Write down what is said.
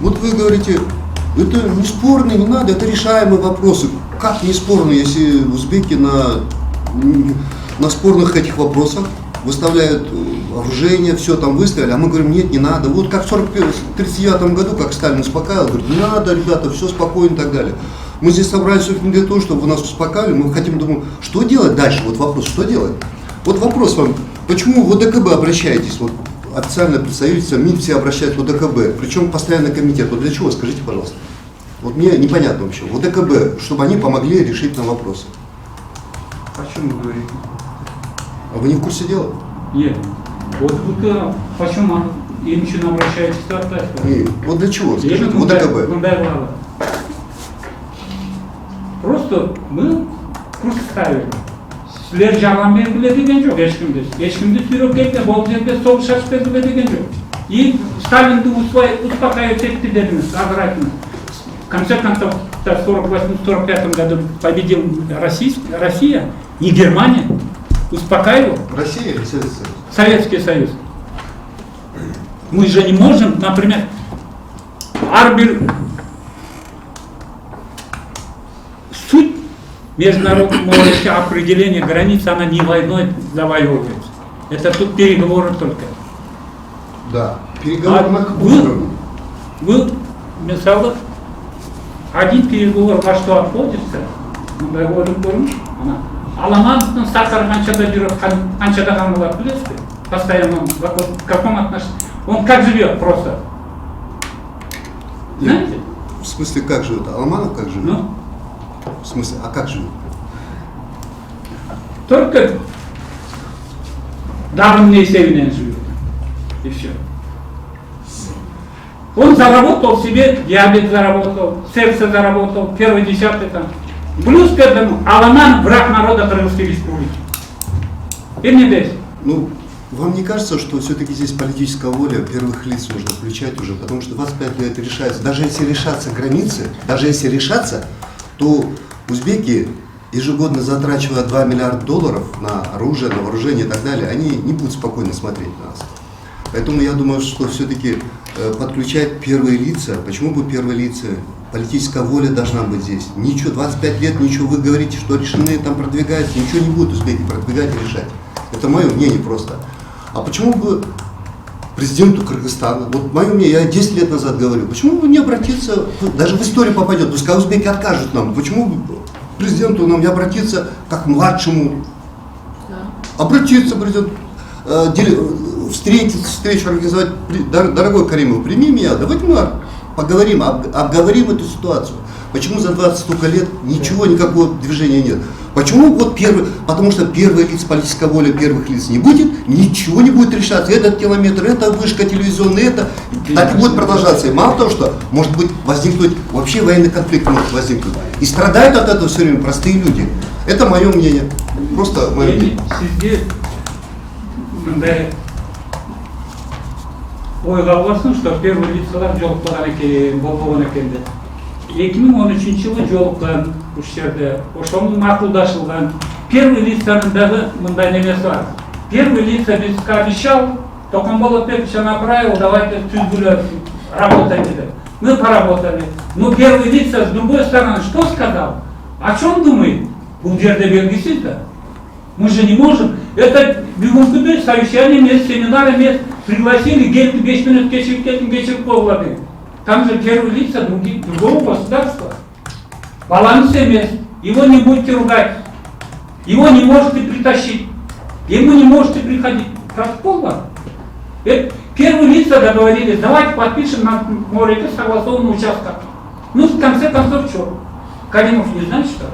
Вот вы говорите, это не спорно, не надо, это решаемые вопросы. Как не спорно, если узбеки на спорных этих вопросах выставляют вооружение, все там выставили, а мы говорим, нет, не надо. Вот как в 1939 году, как Сталин успокаивал, говорит, не надо, ребята, все спокойно и так далее. Мы здесь собрались не для того, чтобы вы нас успокаивали, мы хотим, думаем, что делать дальше? Вот вопрос, что делать? Вот вопрос вам, почему в ОДКБ обращаетесь? Вот официальное представительство, МИД все обращаются в ОДКБ, причем постоянный комитет. Вот для чего, скажите, пожалуйста? Вот мне непонятно вообще. В ОДКБ, чтобы они помогли решить нам вопросы. О чем вы говорите? А вы не в курсе дела? Нет. Вот вы почему им еще обращаетесь к Татарстану? Вот для чего, скажите, в ОДКБ? Просто мы ставили. Sizler жағанмен bile деген жоқ ешкімді. Ешкімді сүйреп кетті, бұл жерде соғыс ашып берді деген жоқ. И Сталинді успокаивать етті дедіңіз, азыр айтыңыз. В конце концов, в 1948-1945 году победил Россия, не Германия. Успокаивал. Россия или Советский Союз? Советский Союз. Мы же не можем, например, суть международного определения границ, она не войной завоевывается. Это тут переговоры только. Да, переговоры на каком уровне? Вы, мысалы, один переговор во что обходится, мы говорим, Аламановтың сахар қаншада жүріп, қаншада қан болады, білесіз бе? Постоянно, в каком отношении? Он как живет просто? Знаете? В смысле, как живет? Аламанов как живет? Ну? В смысле, а как живет? Только даром есебінен живет. И все. Он заработал себе, диабет заработал, сердце заработал, первый, десятый там. Плюс к этому Аламан враг народа Крымской республики. И не здесь. Ну, вам не кажется, что все-таки здесь политическая воля первых лиц нужно включать уже, потому что 25 лет решается. Даже если решатся границы, то узбеки, ежегодно затрачивая $2 миллиарда на оружие, на вооружение и так далее, они не будут спокойно смотреть на нас. Поэтому я думаю, что все-таки подключать первые лица. Почему бы первые лица? Политическая воля должна быть здесь. Ничего, 25 лет, ничего, вы говорите, что решены, там продвигаются, ничего не будут узбеки продвигать и решать. Это мое мнение просто. А почему бы президенту Кыргызстана, вот мое мнение, я 10 лет назад говорю, почему бы не обратиться, даже в историю попадет, пускай узбеки откажут нам, почему бы президенту нам не обратиться как младшему, обратиться президент, встречу организовать, дорогой Каримов, прими меня, давайте мы поговорим, обговорим эту ситуацию. Почему за 20 столько лет ничего, никакого движения нет? Почему вот потому что первые лица, политическая воля первых лиц не будет, ничего не будет решаться. Этот километр, эта вышка телевизионная, это так и будет продолжаться. И мало того, что может быть возникнуть, вообще военный конфликт может возникнуть. И страдают от этого все время простые люди. Это мое мнение. Просто мое мнение. Ойға аласың, что первые лицалар жолықпаған екен, болмаған екен деп. 2013 жылы жолыққан үш жерде, ошоны мақұлдашылған. Первый лицаның дағы мындай немесі бар. Первый лица бізге обещал, Токамболов Петрович направил, давайте түзгілер, работайте деп. Мы поработали. Но первый лица с другой стороны что сказал? О чем думает? Бұл жерде белгісіз да. Мы же не можем. Это бүгінгі совещание емес, семинар емес. Пригласили, гельты 5 минут кешіріп қойылады. Там же первые лица другого государства. Баланс емес. Его не будете ругать. Его не можете притащить. Ему не можете приходить. Протокол вам. Первые лица договорились, давайте подпишем на море согласованный участок. Ну, в конце концов, что? Каримов не знает, что?